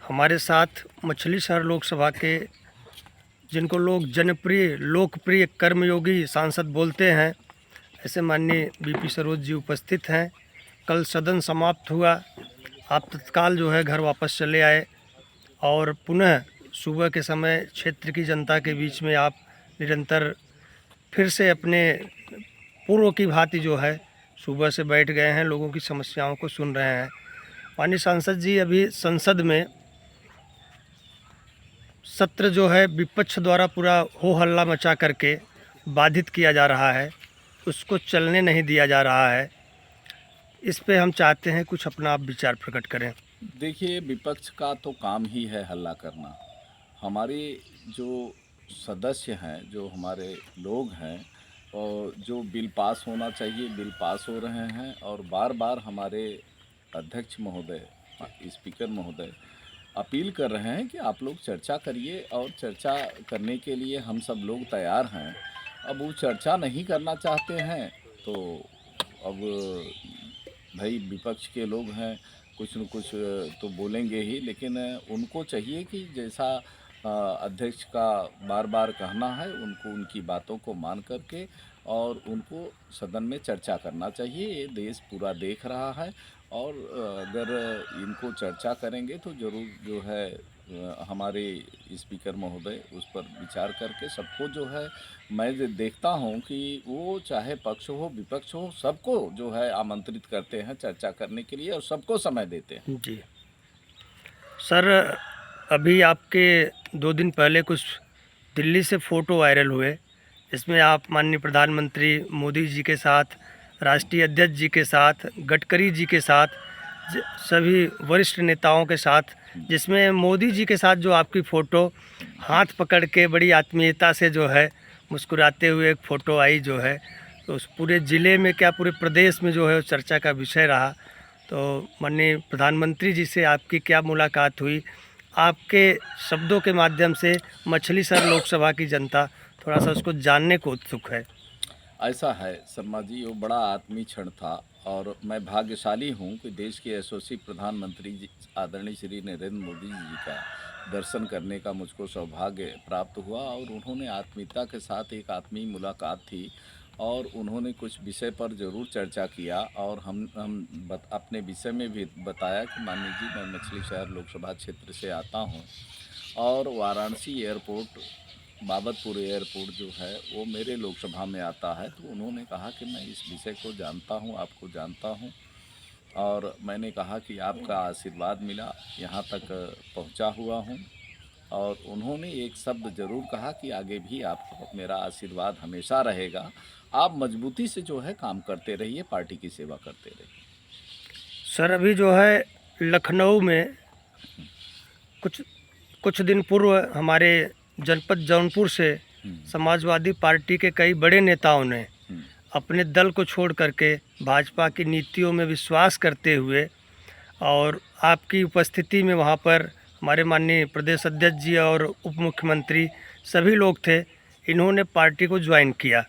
हमारे साथ मछली शहर लोकसभा के जिनको लोग जनप्रिय लोकप्रिय कर्मयोगी सांसद बोलते हैं, ऐसे माननीय बीपी सरोज जी उपस्थित हैं। कल सदन समाप्त हुआ, आप तत्काल जो है घर वापस चले आए और पुनः सुबह के समय क्षेत्र की जनता के बीच में आप निरंतर फिर से अपने पूर्व की भांति जो है सुबह से बैठ गए हैं, लोगों की समस्याओं को सुन रहे हैं। माननीय सांसद जी, अभी संसद में सत्र जो है विपक्ष द्वारा पूरा हो हल्ला मचा करके बाधित किया जा रहा है, उसको चलने नहीं दिया जा रहा है। इस पे हम चाहते हैं कुछ अपना आप विचार प्रकट करें। देखिए, विपक्ष का तो काम ही है हल्ला करना। हमारे जो सदस्य हैं, जो हमारे लोग हैं, और जो बिल पास होना चाहिए बिल पास हो रहे हैं, और बार बार हमारे अध्यक्ष महोदय, स्पीकर महोदय अपील कर रहे हैं कि आप लोग चर्चा करिए, और चर्चा करने के लिए हम सब लोग तैयार हैं। अब वो चर्चा नहीं करना चाहते हैं तो अब भाई विपक्ष के लोग हैं, कुछ न कुछ तो बोलेंगे ही, लेकिन उनको चाहिए कि जैसा अध्यक्ष का बार बार कहना है, उनको उनकी बातों को मान करके और उनको सदन में चर्चा करना चाहिए। ये देश पूरा देख रहा है, और अगर इनको चर्चा करेंगे तो ज़रूर जो है हमारे स्पीकर महोदय उस पर विचार करके सबको जो है, मैं देखता हूँ कि वो चाहे पक्ष हो विपक्ष हो, सबको जो है आमंत्रित करते हैं चर्चा करने के लिए, और सबको समय देते हैं। जी सर, अभी आपके 2 दिन पहले कुछ दिल्ली से फ़ोटो वायरल हुए, इसमें आप माननीय प्रधानमंत्री मोदी जी के साथ, राष्ट्रीय अध्यक्ष जी के साथ, गडकरी जी के साथ, सभी वरिष्ठ नेताओं के साथ, जिसमें मोदी जी के साथ जो आपकी फ़ोटो हाथ पकड़ के बड़ी आत्मीयता से जो है मुस्कुराते हुए एक फ़ोटो आई जो है, तो उस पूरे ज़िले में क्या पूरे प्रदेश में जो है चर्चा का विषय रहा। तो माननीय प्रधानमंत्री जी से आपकी क्या मुलाकात हुई? आपके शब्दों के माध्यम से मछली शहर लोकसभा की जनता थोड़ा सा उसको जानने को उत्सुक है। ऐसा है शर्मा जी, वो बड़ा आत्मीय क्षण था, और मैं भाग्यशाली हूँ कि देश के यशस्वी प्रधानमंत्री जी आदरणीय श्री नरेंद्र मोदी जी का दर्शन करने का मुझको सौभाग्य प्राप्त हुआ, और उन्होंने आत्मीयता के साथ एक आत्मीय मुलाकात थी, और उन्होंने कुछ विषय पर ज़रूर चर्चा किया, और हम अपने विषय में भी बताया कि माननीय जी, मैं मछली शहर लोकसभा क्षेत्र से आता हूँ, और वाराणसी एयरपोर्ट, बाबतपुर एयरपोर्ट जो है वो मेरे लोकसभा में आता है। तो उन्होंने कहा कि मैं इस विषय को जानता हूँ, आपको जानता हूँ, और मैंने कहा कि आपका आशीर्वाद मिला, यहाँ तक पहुँचा हुआ हूँ। और उन्होंने एक शब्द ज़रूर कहा कि आगे भी आपको मेरा आशीर्वाद हमेशा रहेगा, आप मजबूती से जो है काम करते रहिए, पार्टी की सेवा करते रहिए। सर, अभी जो है लखनऊ में कुछ कुछ दिन पूर्व हमारे जनपद जौनपुर से समाजवादी पार्टी के कई बड़े नेताओं ने अपने दल को छोड़ करके भाजपा की नीतियों में विश्वास करते हुए और आपकी उपस्थिति में वहाँ पर हमारे माननीय प्रदेश अध्यक्ष जी और उप मुख्यमंत्री सभी लोग थे, इन्होंने पार्टी को ज्वाइन किया।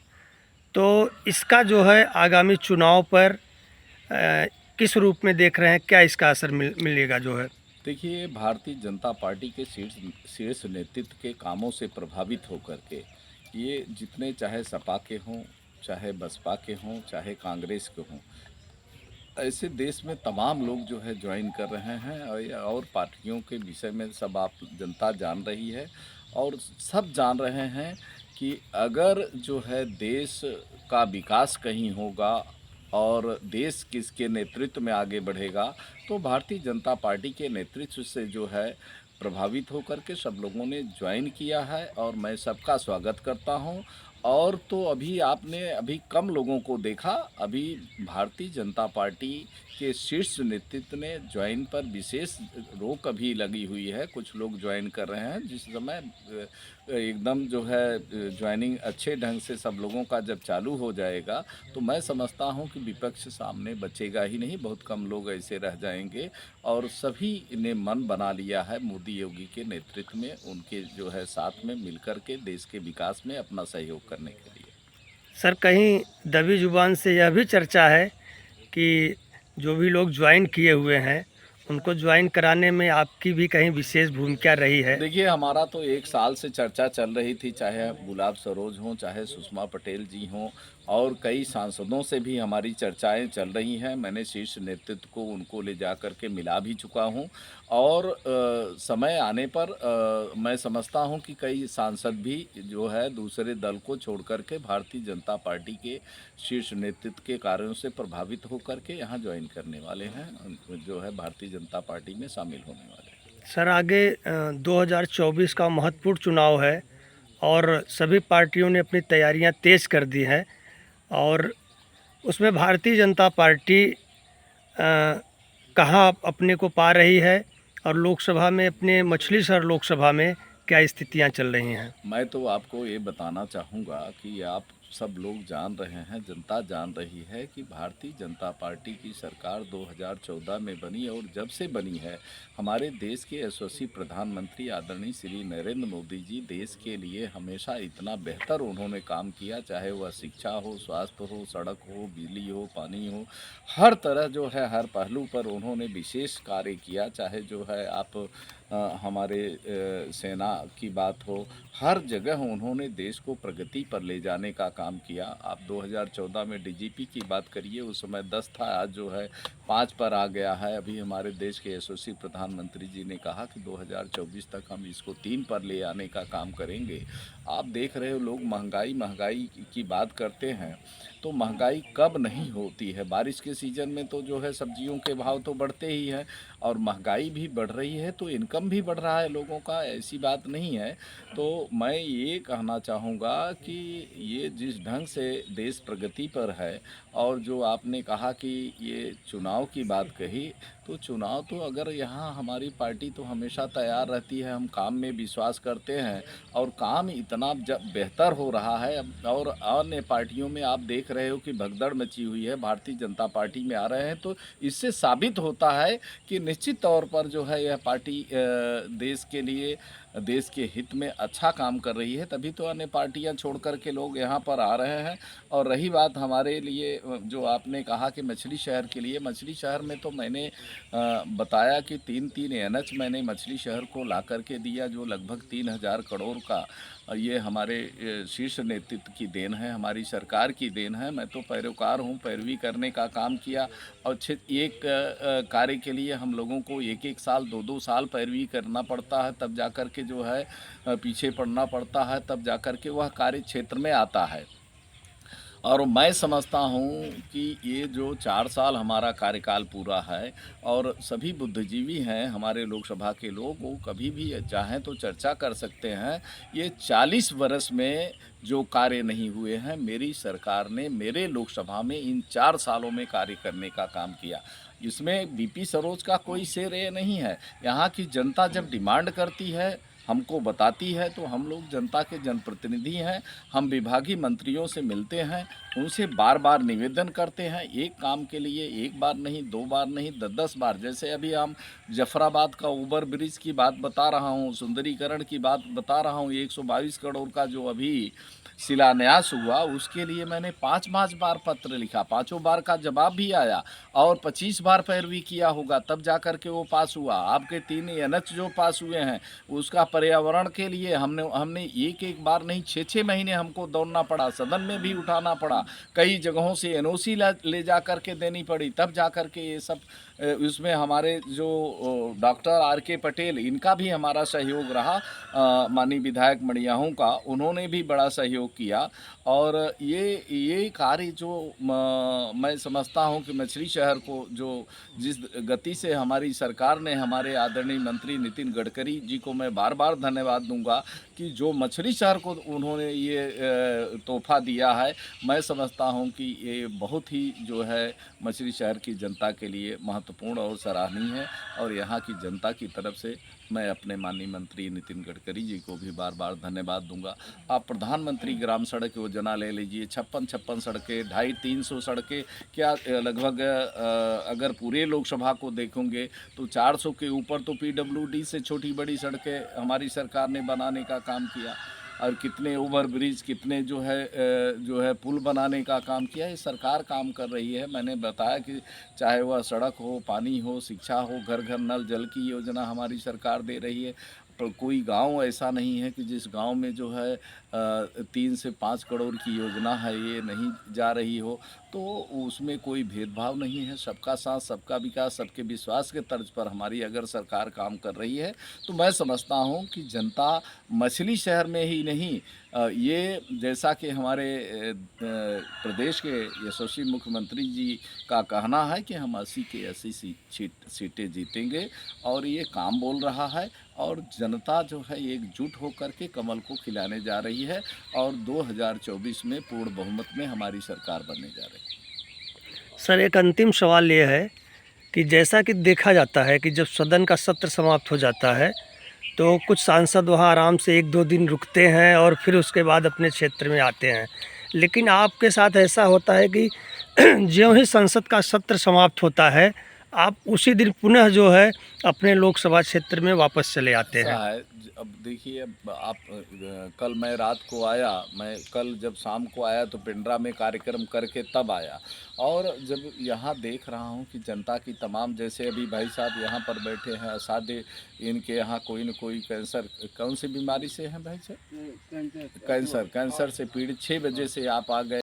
तो इसका जो है आगामी चुनाव पर किस रूप में देख रहे हैं? क्या इसका असर मिलेगा जो है? देखिए, भारतीय जनता पार्टी के शीर्ष नेतृत्व के कामों से प्रभावित होकर के ये जितने, चाहे सपा के हों, चाहे बसपा के हों, चाहे कांग्रेस के हों, ऐसे देश में तमाम लोग जो है ज्वाइन कर रहे हैं, और पार्टियों के विषय में सब आप जनता जान रही है, और सब जान रहे हैं कि अगर जो है देश का विकास कहीं होगा और देश किसके नेतृत्व में आगे बढ़ेगा, तो भारतीय जनता पार्टी के नेतृत्व से जो है प्रभावित होकर के सब लोगों ने ज्वाइन किया है, और मैं सबका स्वागत करता हूं। और तो अभी कम लोगों को देखा, अभी भारतीय जनता पार्टी के शीर्ष नेतृत्व ने ज्वाइन पर विशेष रोक अभी लगी हुई है। कुछ लोग ज्वाइन कर रहे हैं, जिस समय एकदम जो है ज्वाइनिंग अच्छे ढंग से सब लोगों का जब चालू हो जाएगा, तो मैं समझता हूं कि विपक्ष सामने बचेगा ही नहीं, बहुत कम लोग ऐसे रह जाएंगे, और सभी ने मन बना लिया है मोदी योगी के नेतृत्व में उनके जो है साथ में मिलकर के देश के विकास में अपना सहयोग करने के लिए। सर, कहीं दबी जुबान से यह भी चर्चा है कि जो भी लोग ज्वाइन किए हुए हैं उनको ज्वाइन कराने में आपकी भी कहीं विशेष भूमिका रही है? देखिए, हमारा तो 1 साल से चर्चा चल रही थी, चाहे गुलाब सरोज हों, चाहे सुषमा पटेल जी हों और कई सांसदों से भी हमारी चर्चाएँ चल रही हैं। मैंने शीर्ष नेतृत्व को उनको ले जा कर के मिला भी चुका हूँ और समय आने पर मैं समझता हूँ कि कई सांसद भी जो है दूसरे दल को छोड़ कर के भारतीय जनता पार्टी के शीर्ष नेतृत्व के कार्यों से प्रभावित होकर के यहाँ जॉइन करने वाले हैं, जो है भारतीय जनता पार्टी में शामिल होने वाले हैं। सर आगे 2024 का महत्वपूर्ण चुनाव है और सभी पार्टियों ने अपनी तैयारियां तेज़ कर दी हैं और उसमें भारतीय जनता पार्टी कहाँ अपने को पा रही है और लोकसभा में अपने मछली शहर लोकसभा में क्या स्थितियां चल रही हैं? मैं तो आपको ये बताना चाहूँगा कि आप सब लोग जान रहे हैं, जनता जान रही है कि भारतीय जनता पार्टी की सरकार 2014 में बनी और जब से बनी है, हमारे देश के यशस्वी प्रधानमंत्री आदरणीय श्री नरेंद्र मोदी जी देश के लिए हमेशा इतना बेहतर उन्होंने काम किया, चाहे वह शिक्षा हो, स्वास्थ्य हो, सड़क हो, बिजली हो, पानी हो, हर तरह जो है हर पहलू पर उन्होंने विशेष कार्य किया। चाहे जो है आप हमारे सेना की बात हो, हर जगह उन्होंने देश को प्रगति पर ले जाने का काम किया। आप 2014 में डीजीपी की बात करिए, उस समय 10 था, आज जो है 5 पर आ गया है। अभी हमारे देश के यशस्वी प्रधानमंत्री जी ने कहा कि 2024 तक हम इसको 3 पर ले आने का काम करेंगे। आप देख रहे हो लोग महंगाई की बात करते हैं, तो महंगाई कब नहीं होती है। बारिश के सीज़न में तो जो है सब्जियों के भाव तो बढ़ते ही हैं और महंगाई भी बढ़ रही है, तो इनकम भी बढ़ रहा है लोगों का, ऐसी बात नहीं है। तो मैं ये कहना चाहूँगा कि ये जिस ढंग से देश प्रगति पर है और जो आपने कहा कि ये चुनाव की बात कही, तो चुनाव तो अगर यहाँ हमारी पार्टी तो हमेशा तैयार रहती है, हम काम में विश्वास करते हैं और काम इतना जब बेहतर हो रहा है और अन्य पार्टियों में आप देख रहे हो कि भगदड़ मची हुई है, भारतीय जनता पार्टी में आ रहे हैं, तो इससे साबित होता है कि निश्चित तौर पर जो है यह पार्टी देश के लिए, देश के हित में अच्छा काम कर रही है, तभी तो अन्य पार्टियां छोड़ कर के लोग यहाँ पर आ रहे हैं। और रही बात हमारे लिए जो आपने कहा कि मछली शहर के लिए, मछली शहर में तो मैंने बताया कि 3-3 एनएच मैंने मछली शहर को ला कर के दिया, जो लगभग 3000 करोड़ का ये हमारे शीर्ष नेतृत्व की देन है, हमारी सरकार की देन है। मैं तो पैरोकार हूँ, पैरवी करने का काम किया और एक कार्य के लिए हम लोगों को 1-1 साल 2-2 साल पैरवी करना पड़ता है, तब जा कर के जो है पीछे पड़ना पड़ता है, तब जा कर के वह कार्य क्षेत्र में आता है। और मैं समझता हूँ कि ये जो 4 साल हमारा कार्यकाल पूरा है और सभी बुद्धिजीवी हैं हमारे लोकसभा के लोग, वो कभी भी चाहें तो चर्चा कर सकते हैं। ये 40 वर्ष में जो कार्य नहीं हुए हैं, मेरी सरकार ने मेरे लोकसभा में इन 4 सालों में कार्य करने का काम किया। इसमें बीपी सरोज का कोई श्रेय नहीं है। यहाँ की जनता जब डिमांड करती है, हमको बताती है, तो हम लोग जनता के जनप्रतिनिधि हैं। हम विभागीय मंत्रियों से मिलते हैं, उनसे बार बार निवेदन करते हैं, एक काम के लिए 1 बार नहीं, 2 बार नहीं, 10-10 बार। जैसे अभी हम जफराबाद का ओवर ब्रिज की बात बता रहा हूँ, सुंदरीकरण की बात बता रहा हूँ, 122 करोड़ का जो अभी शिलान्यास हुआ, उसके लिए मैंने 5-5 बार पत्र लिखा, 5 बार का जवाब भी आया और 25 बार पैरवी किया होगा, तब जा कर के वो पास हुआ। आपके 3 एनएच जो पास हुए हैं, उसका पर्यावरण के लिए हमने एक बार नहीं, 6-6 महीने हमको दौड़ना पड़ा, सदन में भी उठाना पड़ा, कई जगहों से एनओसी ले जा कर के देनी पड़ी, तब जा कर के ये सब इसमें हमारे जो डॉक्टर आर.के. पटेल, इनका भी हमारा सहयोग रहा, माननीय विधायक मड़ियाहूँ का, उन्होंने भी बड़ा सहयोग किया। और ये कार्य जो मैं समझता हूँ कि मछली शहर को जो जिस गति से हमारी सरकार ने, हमारे आदरणीय मंत्री नितिन गडकरी जी को मैं बार बार धन्यवाद दूंगा कि जो मछली शहर को उन्होंने ये तोहफा दिया है, मैं समझता हूँ कि ये बहुत ही जो है मछली शहर की जनता के लिए महत्वपूर्ण और सराहनीय है। और यहाँ की जनता की तरफ से मैं अपने माननीय मंत्री नितिन गडकरी जी को भी बार बार धन्यवाद दूंगा। आप प्रधानमंत्री ग्राम सड़क योजना ले लीजिए, 56 सड़कें, 250-300 सड़कें, क्या लगभग अगर पूरे लोकसभा को देखोगे तो 400 के ऊपर तो पीडब्ल्यूडी से छोटी बड़ी सड़कें हमारी सरकार ने बनाने का काम किया। और कितने ओवर ब्रिज, कितने जो है पुल बनाने का काम किया है, सरकार काम कर रही है। मैंने बताया कि चाहे वह सड़क हो, पानी हो, शिक्षा हो, घर घर नल जल की योजना हमारी सरकार दे रही है। तो कोई गांव ऐसा नहीं है कि जिस गांव में जो है 3 से 5 करोड़ की योजना है ये नहीं जा रही हो। तो उसमें कोई भेदभाव नहीं है, सबका साथ सबका विकास, सबके विश्वास के तर्ज पर हमारी अगर सरकार काम कर रही है तो मैं समझता हूँ कि जनता मछली शहर में ही नहीं, ये जैसा कि हमारे प्रदेश के यशस्वी मुख्यमंत्री जी का कहना है कि हम 80 के 80 सीटें जीतेंगे, और ये काम बोल रहा है। और जनता जो है एकजुट होकर के कमल को खिलाने जा रही है, और 2024 में पूर्ण बहुमत में हमारी सरकार बनने जा रही है। सर एक अंतिम सवाल ये है कि जैसा कि देखा जाता है कि जब सदन का सत्र समाप्त हो जाता है तो कुछ सांसद वहाँ आराम से 1-2 दिन रुकते हैं और फिर उसके बाद अपने क्षेत्र में आते हैं, लेकिन आपके साथ ऐसा होता है कि ज्यों ही संसद का सत्र समाप्त होता है आप उसी दिन पुनः जो है अपने लोकसभा क्षेत्र में वापस चले आते हैं। ऐसा है, अब देखिए, अब आप कल मैं रात को आया, मैं कल जब शाम को आया तो पिंडरा में कार्यक्रम करके तब आया, और जब यहाँ देख रहा हूँ कि जनता की तमाम, जैसे अभी भाई साहब यहाँ पर बैठे हैं असाध्य, इनके यहाँ कोई न कोई कैंसर, कौन सी बीमारी से हैं भाई साहब? कैंसर से पीड़ित, 6 बजे से आप आ गए।